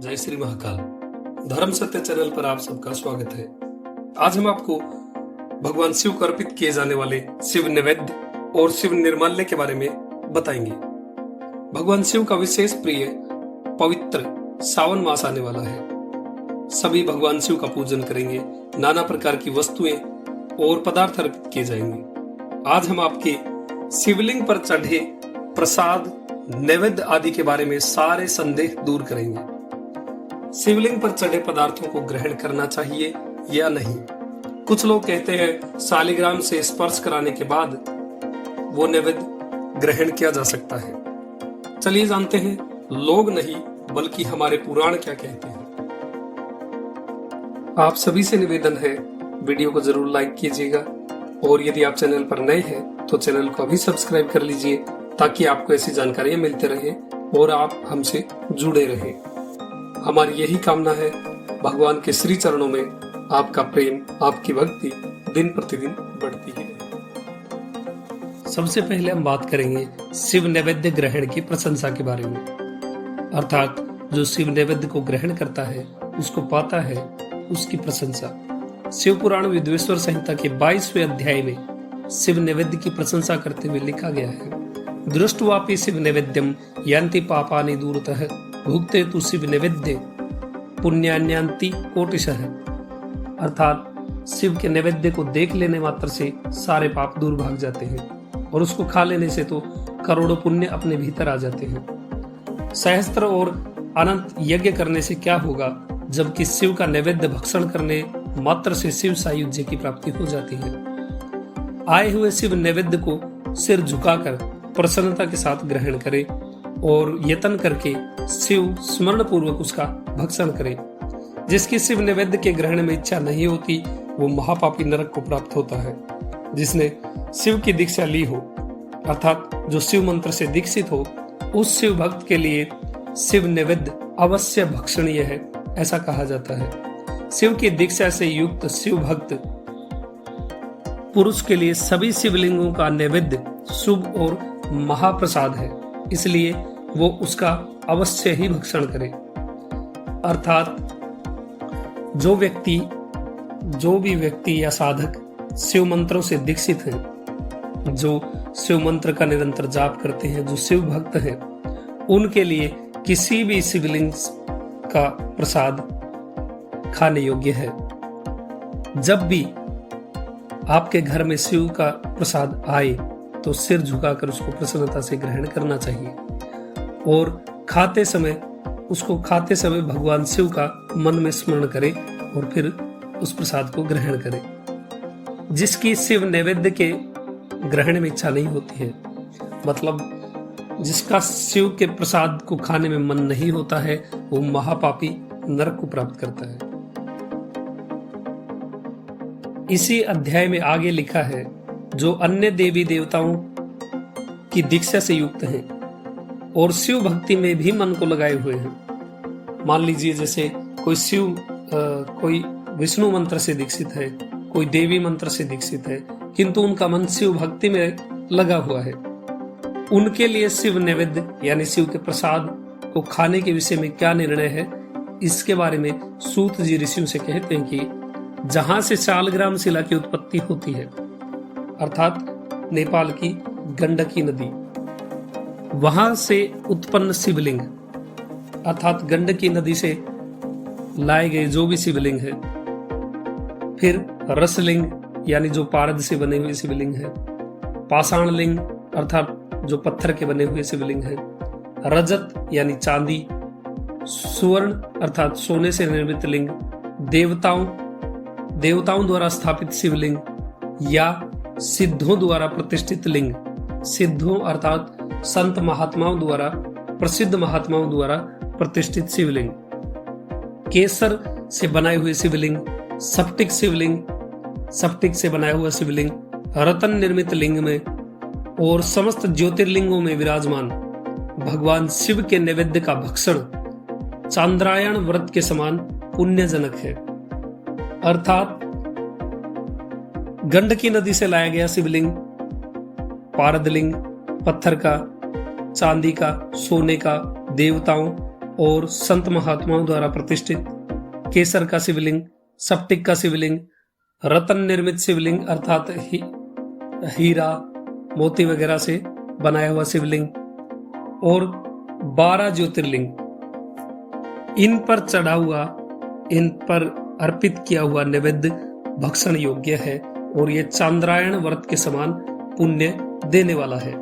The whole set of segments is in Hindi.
जय श्री महाकाल। धर्म सत्य चैनल पर आप सबका स्वागत है। आज हम आपको भगवान शिव को अर्पित किए जाने वाले शिव नैवेद्य और शिव निर्माल्य के बारे में बताएंगे। भगवान शिव का विशेष प्रिय पवित्र सावन मास आने वाला है। सभी भगवान शिव का पूजन करेंगे। नाना प्रकार की वस्तुएं और पदार्थ अर्पित किए जाएंगे। आज हम आपके शिवलिंग पर चढ़े प्रसाद, नैवेद्य आदि के बारे में सारे संदेह दूर करेंगे। शिवलिंग पर चढ़े पदार्थों को ग्रहण करना चाहिए या नहीं। कुछ लोग कहते हैं शालिग्राम से स्पर्श कराने के बाद वो नैवेद्य ग्रहण किया जा सकता है। चलिए जानते हैं लोग नहीं बल्कि हमारे पुराण क्या कहते हैं। आप सभी से निवेदन है, वीडियो को जरूर लाइक कीजिएगा और यदि आप चैनल पर नए हैं तो चैनल को अभी सब्सक्राइब कर लीजिए ताकि आपको ऐसी जानकारियां मिलते रहे और आप हमसे जुड़े रहे। हमारी यही कामना है। भगवान के श्री चरणों में आपका प्रेम, आपकी भक्ति दिन प्रतिदिन बढ़ती है। सबसे पहले हम बात करेंगे शिव नैवेद्य ग्रहण की प्रशंसा के बारे में। अर्थात जो शिव नैवेद्य को ग्रहण करता है, उसको पाता है, उसकी प्रशंसा। शिव पुराण विद्वेश्वर संहिता के 22वें अध्याय में शिव नैवेद्य की प्रशंसा करते हुए लिखा गया है, दृष्टवापि शिव नैवेद्यम यान्ति पापानि दूरतः भुक्ते तु शिव नैवेद्य पुण्यान्यांति कोटिशः। अर्थात शिव के नैवेद्य को देख लेने मात्र से सारे पाप दूर भाग जाते हैं और उसको खा लेने से तो करोड़ों पुण्य अपने भीतर आ जाते हैं। सहस्त्र और अनंत यज्ञ करने से क्या होगा, जबकि शिव का नैवेद्य भक्षण करने मात्र से शिव सायुज्य की प्राप्ति हो जाती है। आए हुए शिव नैवेद्य को सिर झुकाकर प्रसन्नता के साथ ग्रहण करे और यत्न करके शिव स्मरण पूर्वक उसका भक्षण करे। जिसकी शिव नैवेद्य के ग्रहण में इच्छा नहीं होती वो महापापी नरक को प्राप्त होता है। जिसने शिव की दीक्षा ली हो, अर्थात जो शिव मंत्र से दीक्षित हो, उस शिव भक्त के लिए शिव नैवेद्य अवश्य भक्षणीय है, ऐसा कहा जाता है। शिव की दीक्षा से युक्त शिव भक्त पुरुष के लिए सभी शिवलिंगों का नैवेद्य शुभ और महाप्रसाद है, इसलिए वो उसका अवश्य ही भक्षण करे। अर्थात जो भी व्यक्ति या साधक शिव मंत्रों से दीक्षित हैं, जो शिव मंत्र का निरंतर जाप करते हैं, जो शिव भक्त हैं, उनके लिए किसी भी शिवलिंग का प्रसाद खाने योग्य है। जब भी आपके घर में शिव का प्रसाद आए तो सिर झुकाकर उसको प्रसन्नता से ग्रहण करना चाहिए और खाते समय भगवान शिव का मन में स्मरण करें और फिर उस प्रसाद को ग्रहण करें। जिसकी शिव नैवेद्य के ग्रहण में इच्छा नहीं होती है, मतलब जिसका शिव के प्रसाद को खाने में मन नहीं होता है, वो महापापी नरक को प्राप्त करता है। इसी अध्याय में आगे लिखा है, जो अन्य देवी देवताओं की दीक्षा से युक्त हैं और शिव भक्ति में भी मन को लगाए हुए हैं। मान लीजिए जैसे कोई विष्णु मंत्र से दीक्षित है, कोई देवी मंत्र से दीक्षित है, किंतु उनका मन शिव भक्ति में लगा हुआ है। उनके लिए शिव नैवेद्य यानी शिव के प्रसाद को खाने के विषय में क्या निर्णय है, इसके बारे में सूत जी ऋषियों से कहते हैं कि जहां से शालग्राम शिला की उत्पत्ति होती है, अर्थात नेपाल की गंडकी नदी, वहां से उत्पन्न शिवलिंग, अर्थात गंडकी नदी से लाए गए जो भी शिवलिंग है, फिर रसलिंग यानी जो पारद से बने हुए शिवलिंग है, पाषाण लिंग अर्थात जो पत्थर के बने हुए शिवलिंग है, रजत यानी चांदी, सुवर्ण अर्थात सोने से निर्मित लिंग, देवताओं द्वारा स्थापित शिवलिंग या सिद्धों द्वारा प्रतिष्ठित लिंग, सिद्धों अर्थात संत महात्माओं द्वारा, प्रसिद्ध महात्माओं द्वारा प्रतिष्ठित शिवलिंग, केसर से बनाए हुए शिवलिंग, स्फटिक से बनाया हुआ शिवलिंग, रतन निर्मित लिंग में और समस्त ज्योतिर्लिंगों में विराजमान भगवान शिव के नैवेद्य का भक्षण चांद्रायण व्रत के समान पुण्यजनक है। अर्थात गंडकी नदी से लाया गया शिवलिंग, पारदलिंग, पत्थर का, चांदी का, सोने का, देवताओं और संत महात्माओं द्वारा प्रतिष्ठित केसर का शिवलिंग, स्फटिक का शिवलिंग, रत्न निर्मित शिवलिंग अर्थात हीरा मोती वगैरह से बनाया हुआ शिवलिंग और 12 ज्योतिर्लिंग, इन पर चढ़ा हुआ, इन पर अर्पित किया हुआ नैवेद्य भक्षण योग्य है और ये चांद्रायण व्रत के समान पुण्य देने वाला है।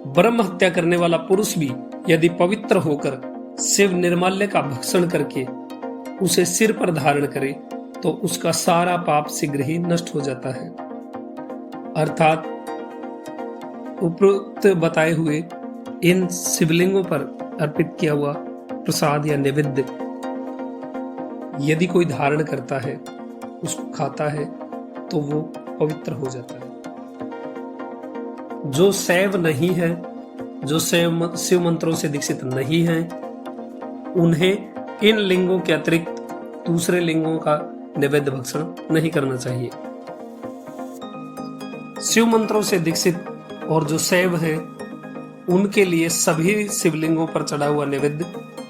ब्रह्म हत्या करने वाला पुरुष भी यदि पवित्र होकर शिव निर्माल्य का भक्षण करके उसे सिर पर धारण करे तो उसका सारा पाप शीघ्र ही नष्ट हो जाता है। अर्थात उपरोक्त बताए हुए इन शिवलिंगों पर अर्पित किया हुआ प्रसाद या नैवेद्य यदि कोई धारण करता है, उसको खाता है तो वो पवित्र हो जाता है। जो शैव नहीं है, जो शिव मंत्रों से दीक्षित नहीं है, उन्हें इन लिंगों के अतिरिक्त दूसरे लिंगों का नैवेद्य भक्षण नहीं करना चाहिए। शिव मंत्रों से दीक्षित और जो शैव हैं, उनके लिए सभी शिवलिंगों पर चढ़ा हुआ नैवेद्य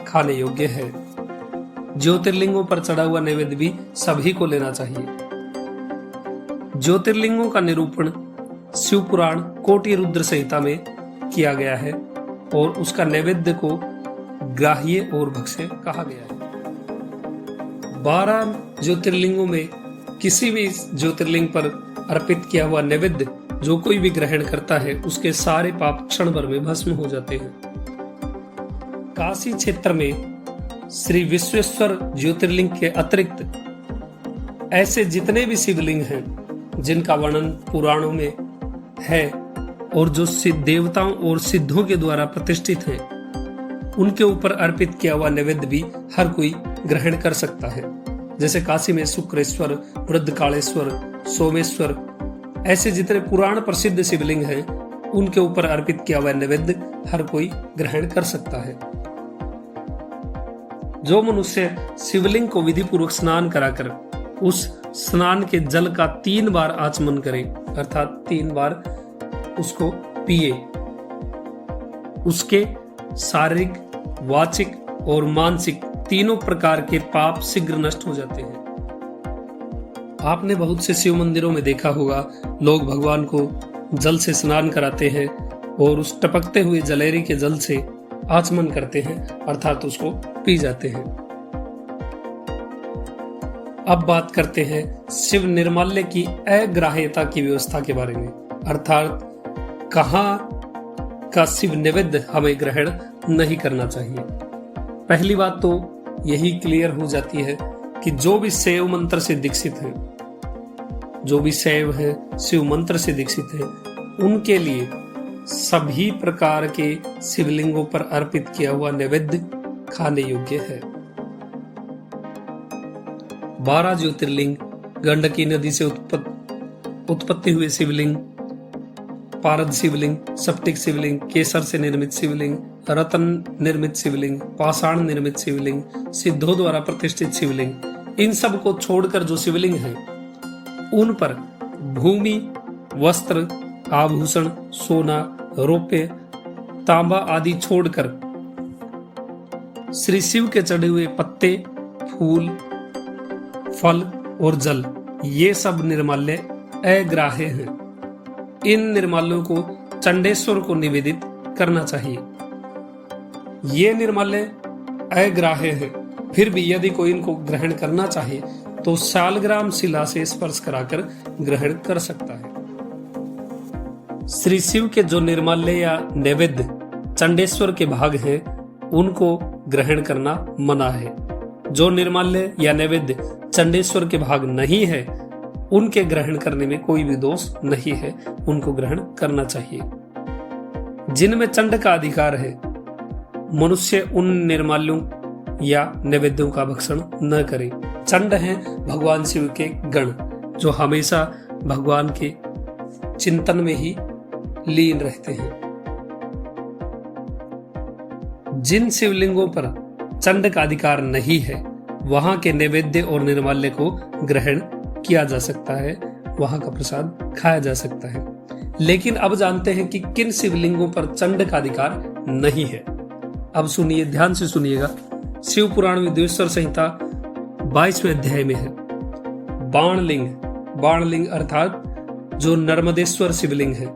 खाने योग्य है। ज्योतिर्लिंगों पर चढ़ा हुआ नैवेद्य भी सभी को लेना चाहिए। ज्योतिर्लिंगों का निरूपण शिव पुराण कोटि रुद्र संहिता में किया गया है और उसका नैवेद्य को ग्राह्य और भक्ष्य कहा गया है। 12 ज्योतिर्लिंगों में किसी भी ज्योतिर्लिंग पर अर्पित किया हुआ नैवेद्य जो कोई भी ग्रहण करता है, उसके सारे पाप क्षण भर में भस्म हो जाते हैं। काशी क्षेत्र में श्री विश्वेश्वर ज्योतिर्लिंग के अतिरिक्त ऐसे जितने भी शिवलिंग हैं जिनका वर्णन पुराणों में है और जो देवताओं और सिद्धों के द्वारा प्रतिष्ठित हैं, उनके ऊपर अर्पित किया हुआ नैवेद्य भी हर कोई ग्रहण कर सकता है। जैसे काशी में शुक्रेश्वर, वृद्धकालेश्वर, सोमेश्वर, ऐसे जितने पुराण प्रसिद्ध शिवलिंग हैं, उनके ऊपर अर्पित किया हुआ नैवेद्य हर कोई ग्रहण कर सकता है। जो मनुष्य शिवलिंग को विधि पूर्वक स्नान कराकर उस स्नान के जल का 3 बार आचमन करे, अर्थात 3 बार उसको पिए, उसके शारीरिक, वाचिक और मानसिक तीनों प्रकार के पाप शीघ्र नष्ट हो जाते हैं। आपने बहुत से शिव मंदिरों में देखा होगा, लोग भगवान को जल से स्नान कराते हैं और उस टपकते हुए जलेरी के जल से आचमन करते हैं, अर्थात उसको पी जाते हैं। अब बात करते हैं शिव निर्माल्य की अग्राह्यता की व्यवस्था के बारे में, अर्थात कहाँ का शिव नैवेद्य हमें ग्रहण नहीं करना चाहिए। पहली बात तो यही क्लियर हो जाती है कि जो भी शैव मंत्र से दीक्षित हैं, जो भी शैव हैं, शिव मंत्र से दीक्षित हैं, उनके लिए सभी प्रकार के शिवलिंगों पर अर्पित किया हुआ नैवेद्य खाने योग्य है। 12 ज्योतिर्लिंग, गंडकी नदी से उत्पत्ति हुए शिवलिंग, पारद शिवलिंग, स्फटिक शिवलिंग, केसर से निर्मित शिवलिंग, रत्न निर्मित शिवलिंग, पाषाण निर्मित शिवलिंग, सिद्धों द्वारा प्रतिष्ठित शिवलिंग, इन सब को छोड़कर जो शिवलिंग हैं, उन पर भूमि, वस्त्र, आभूषण, सोना, रौप्य, तांबा आदि छोड़कर श्री शिव के चढ़े हुए पत्ते, फूल, फल और जल, ये सब निर्माल्य अग्राह्य हैं। इन निर्माल्यों को चंडेश्वर को निवेदित करना चाहिए। ये निर्माल्य अग्राह्य है, फिर भी यदि कोई इनको ग्रहण करना चाहे तो शालग्राम शिला से स्पर्श कराकर ग्रहण कर सकता है। श्री शिव के जो निर्माल्य या नैवेद्य चंडेश्वर के भाग हैं, उनको ग्रहण करना मना है। जो निर्माल्य या नैवेद्य चंडेश्वर के भाग नहीं है, उनके ग्रहण करने में कोई भी दोष नहीं है, उनको ग्रहण करना चाहिए। जिनमें चंड का अधिकार है, मनुष्य उन निर्माल्यों या नैवेद्यों का भक्षण न करे। चंड हैं भगवान शिव के गण, जो हमेशा भगवान के चिंतन में ही लीन रहते हैं। जिन शिवलिंगों पर चंड का अधिकार नहीं है, वहां के नैवेद्य और निर्माल्य को ग्रहण किया जा सकता है, वहां का प्रसाद खाया जा सकता है। लेकिन अब जानते हैं कि किन शिवलिंगों पर चंड का अधिकार नहीं है। अब सुनिए, ध्यान से सुनिएगा। शिव पुराण विदेश्वर संहिता 22वें अध्याय में है बाणलिंग। बाणलिंग अर्थात जो नर्मदेश्वर शिवलिंग है।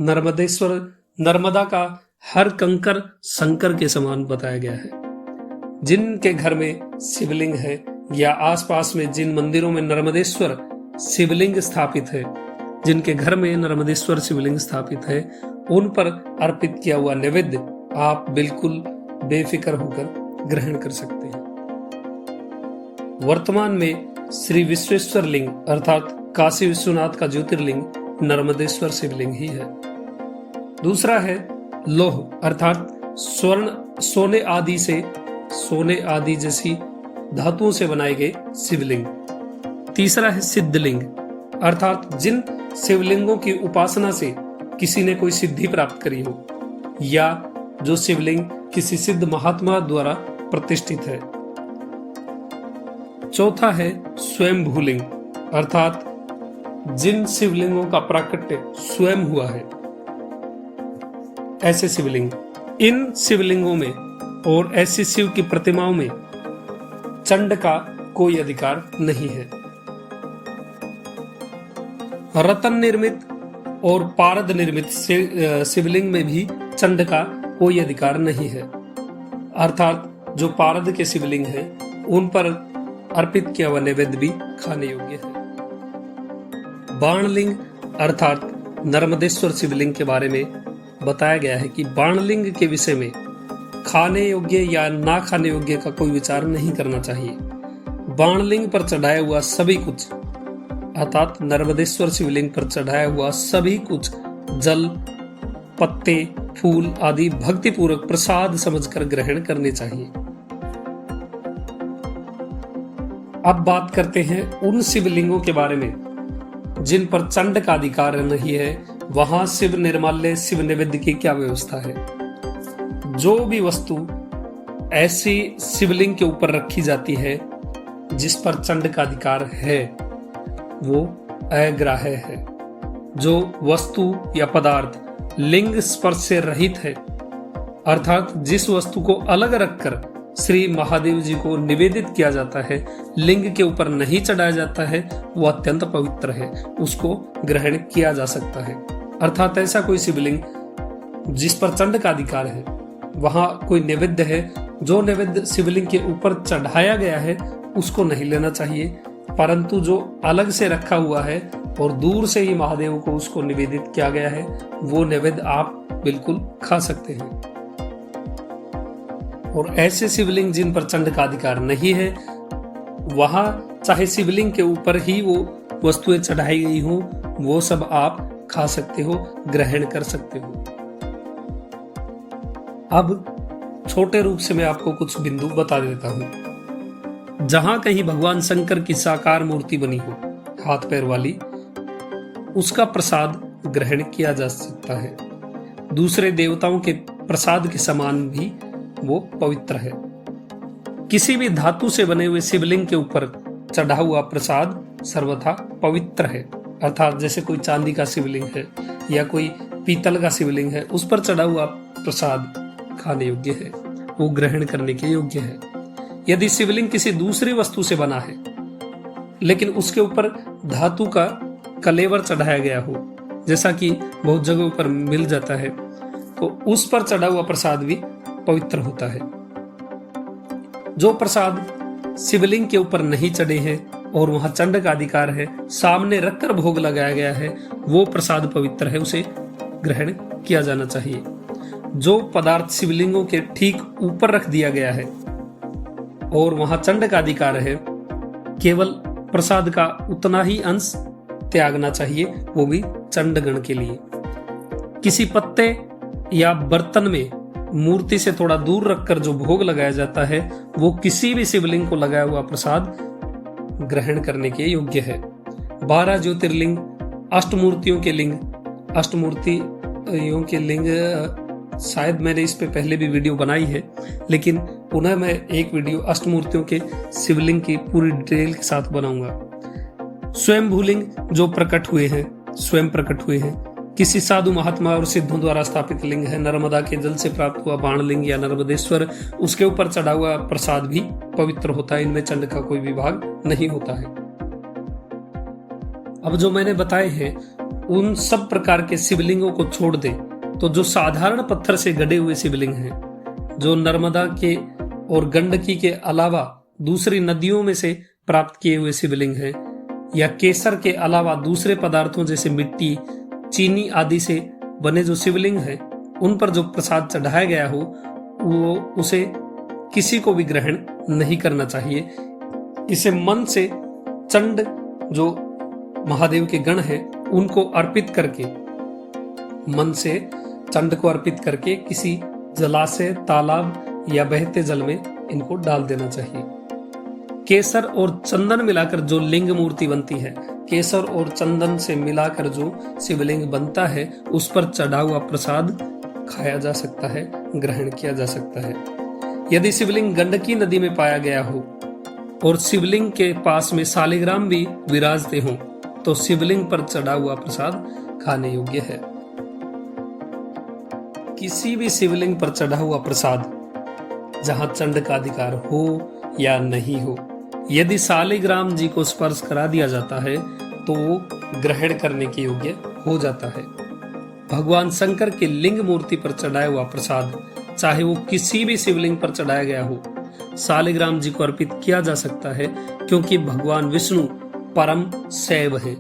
नर्मदेश्वर, नर्मदा का हर कंकर शंकर के समान बताया गया है। जिनके घर में शिवलिंग है या आसपास में जिन मंदिरों में नर्मदेश्वर शिवलिंग स्थापित है, जिनके घर में नर्मदेश्वर शिवलिंग स्थापित है, उन पर अर्पित किया हुआ नैवेद्य आप बिल्कुल बेफिक्र होकर ग्रहण कर सकते हैं। वर्तमान में श्री विश्वेश्वर लिंग अर्थात काशी विश्वनाथ का ज्योतिर्लिंग नर्मदेश्वर शिवलिंग ही है। दूसरा है लौह अर्थात स्वर्ण, सोने आदि जैसी धातुओं से बनाए गए शिवलिंग। तीसरा है सिद्धलिंग अर्थात जिन शिवलिंगों की उपासना से किसी ने कोई सिद्धि प्राप्त करी हो या जो शिवलिंग किसी सिद्ध महात्मा द्वारा प्रतिष्ठित है। चौथा है स्वयंभूलिंग अर्थात जिन शिवलिंगों का प्राकट्य स्वयं हुआ है, ऐसे शिवलिंग। इन शिवलिंगों में और ऐसी शिव की प्रतिमाओं में चंड का कोई अधिकार नहीं है। रत्न निर्मित और पारद निर्मित शिवलिंग में भी चंड का कोई अधिकार नहीं है, अर्थात जो पारद के शिवलिंग हैं उन पर अर्पित किया हुआ नैवेद्य भी खाने योग्य है। बाणलिंग अर्थात नर्मदेश्वर शिवलिंग के बारे में बताया गया है कि बाणलिंग के विषय में खाने योग्य या ना खाने योग्य का कोई विचार नहीं करना चाहिए। बाणलिंग पर चढ़ाया हुआ सभी कुछ अर्थात नर्मदेश्वर शिवलिंग पर चढ़ाया हुआ सभी कुछ जल, पत्ते, फूल आदि भक्ति पूर्वक प्रसाद समझकर ग्रहण करने चाहिए। अब बात करते हैं उन शिवलिंगों के बारे में जिन पर चंड का अधिकार नहीं है। वहां शिव निर्माल्य, शिव नैवेद्य की क्या व्यवस्था है। जो भी वस्तु ऐसी शिवलिंग के ऊपर रखी जाती है जिस पर चंड का अधिकार है वो अग्राह्य है। जो वस्तु या पदार्थ लिंग स्पर्श से रहित है अर्थात जिस वस्तु को अलग रखकर श्री महादेव जी को निवेदित किया जाता है, लिंग के ऊपर नहीं चढ़ाया जाता है, वो अत्यंत पवित्र है, उसको ग्रहण किया जा सकता है। अर्थात ऐसा कोई शिवलिंग जिस पर चंड का अधिकार है, वहां कोई नैवेद्य है, जो नैवेद्य शिवलिंग के ऊपर चढ़ाया गया है उसको नहीं लेना चाहिए, परंतु जो अलग से रखा हुआ है और दूर से ही महादेव को उसको निवेदित किया गया है, वो नैवेद्य आप बिल्कुल खा सकते हैं। और ऐसे शिवलिंग जिन पर चंड का अधिकार नहीं है, वहां चाहे शिवलिंग के ऊपर ही वो वस्तुएं चढ़ाई गई हो, वो सब आप खा सकते हो, ग्रहण कर सकते हो। अब छोटे रूप से मैं आपको कुछ बिंदु बता देता हूं। जहां कहीं भगवान शंकर की साकार मूर्ति बनी हो, हाथ पैर वाली, उसका प्रसाद ग्रहण किया जा सकता है। दूसरे देवताओं के प्रसाद के समान भी वो पवित्र है। किसी भी धातु से बने हुए शिवलिंग के ऊपर चढ़ा हुआ प्रसाद सर्वथा पवित्र है, अर्थात जैसे कोई चांदी का शिवलिंग है या कोई पीतल का शिवलिंग है, उस पर चढ़ा हुआ प्रसाद खाने योग्य है, वो ग्रहण करने के योग्य है। यदि शिवलिंग किसी दूसरी वस्तु से बना है लेकिन उसके ऊपर धातु का कलेवर चढ़ाया गया हो, जैसा कि बहुत जगहों पर मिल जाता है, तो उस पर चढ़ा हुआ प्रसाद भी पवित्र होता है। जो प्रसाद शिवलिंग के ऊपर नहीं चढ़े हैं और वहां चंड का अधिकार है, सामने रखकर भोग लगाया गया है, वो प्रसाद पवित्र है, उसे ग्रहण किया जाना चाहिए। जो पदार्थ शिवलिंगों के ठीक ऊपर रख दिया गया है और वहां चंड का अधिकार है, केवल प्रसाद का उतना ही अंश त्यागना चाहिए, वो भी चंडगण के लिए। किसी पत्ते या बर्तन में मूर्ति से थोड़ा दूर रखकर जो भोग लगाया जाता है, वो किसी भी शिवलिंग को लगाया हुआ प्रसाद ग्रहण करने के योग्य है। 12 ज्योतिर्लिंग, अष्टमूर्तियों के लिंग, अष्टमूर्तियों के लिंग, शायद मैंने इस पे पहले भी वीडियो बनाई है, लेकिन पुनः मैं एक वीडियो अष्टमूर्तियों के शिवलिंग की पूरी डिटेल के साथ बनाऊंगा। स्वयं भूलिंग जो प्रकट हुए हैं, स्वयं प्रकट हुए हैं, किसी साधु महात्मा और सिद्धों द्वारा स्थापित लिंग है, नर्मदा के जल से प्राप्त हुआ बाण लिंग या नर्मदेश्वर, उसके ऊपर चढ़ा हुआ प्रसाद भी पवित्र होता है। इनमें चंड का कोई विभाग नहीं होता है। अब जो मैंने बताए हैं उन सब प्रकार के शिवलिंगों को छोड़ दे तो जो साधारण पत्थर से गढ़े हुए शिवलिंग हैं, जो नर्मदा के और गंडकी के अलावा दूसरी नदियों में से प्राप्त किए हुए शिवलिंग हैं, या केसर के अलावा दूसरे पदार्थों जैसे मिट्टी, चीनी आदि से बने जो शिवलिंग हैं, उन पर जो प्रसाद चढ़ाया गया हो वो उसे किसी को भी ग्रहण नहीं करना चाहिए। इसे मन से चंड जो महादेव के गण हैं उनको अर्पित करके, मन से चंड को अर्पित करके किसी जलाशय, तालाब या बहते जल में इनको डाल देना चाहिए। केसर और चंदन मिलाकर जो लिंग मूर्ति बनती है, केसर और चंदन से मिलाकर जो शिवलिंग बनता है, उस पर चढ़ा हुआ प्रसाद खाया जा सकता है, ग्रहण किया जा सकता है। यदि शिवलिंग गंडकी नदी में पाया गया हो और शिवलिंग के पास में शालिग्राम भी विराजते हों तो शिवलिंग पर चढ़ा हुआ प्रसाद खाने योग्य है। किसी भी शिवलिंग पर चढ़ा हुआ प्रसाद जहां चंड का अधिकार हो या नहीं हो, यदि शालिग्राम जी को स्पर्श करा दिया जाता है तो वो ग्रहण करने के योग्य हो जाता है। भगवान शंकर के लिंग मूर्ति पर चढ़ाया हुआ प्रसाद, चाहे वो किसी भी शिवलिंग पर चढ़ाया गया हो, शालिग्राम जी को अर्पित किया जा सकता है, क्योंकि भगवान विष्णु परम शैव हैं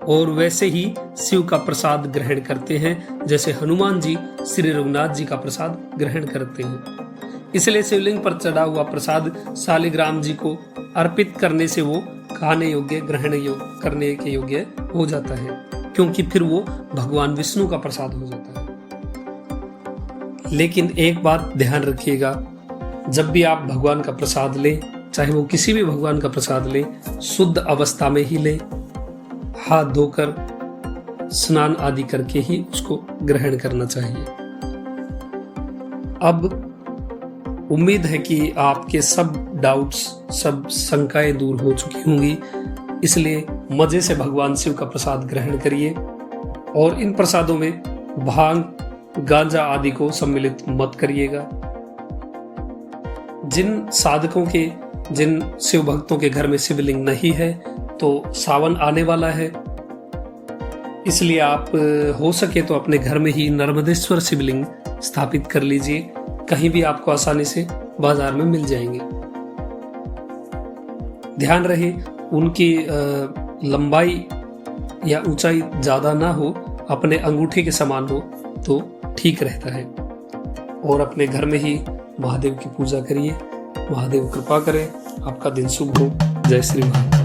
और वैसे ही शिव का प्रसाद ग्रहण करते हैं जैसे हनुमान जी श्री रघुनाथ जी का प्रसाद ग्रहण करते हैं। इसलिए शिवलिंग पर चढ़ा हुआ प्रसाद शालिग्राम जी को अर्पित करने से वो खाने योग्य, ग्रहण करने के योग्य हो जाता है, क्योंकि फिर वो भगवान विष्णु का प्रसाद हो जाता है। लेकिन एक बात ध्यान रखिएगा, जब भी आप भगवान का प्रसाद लें, चाहे वो किसी भी भगवान का प्रसाद लें, शुद्ध अवस्था में ही लें, हाथ धोकर स्नान आदि करके ही उसको ग्रहण करना चाहिए। अब उम्मीद है कि आपके सब डाउट्स, सब शंकाएं दूर हो चुकी होंगी, इसलिए मजे से भगवान शिव का प्रसाद ग्रहण करिए और इन प्रसादों में भांग, गांजा आदि को सम्मिलित मत करिएगा। जिन साधकों के, जिन शिव भक्तों के घर में शिवलिंग नहीं है, तो सावन आने वाला है, इसलिए आप हो सके तो अपने घर में ही नर्मदेश्वर शिवलिंग स्थापित कर लीजिए। कहीं भी आपको आसानी से बाजार में मिल जाएंगे। ध्यान रहे उनकी लंबाई या ऊंचाई ज्यादा ना हो, अपने अंगूठे के समान हो तो ठीक रहता है। और अपने घर में ही महादेव की पूजा करिए। महादेव कृपा करें, आपका दिन शुभ हो। जय श्री महादेव।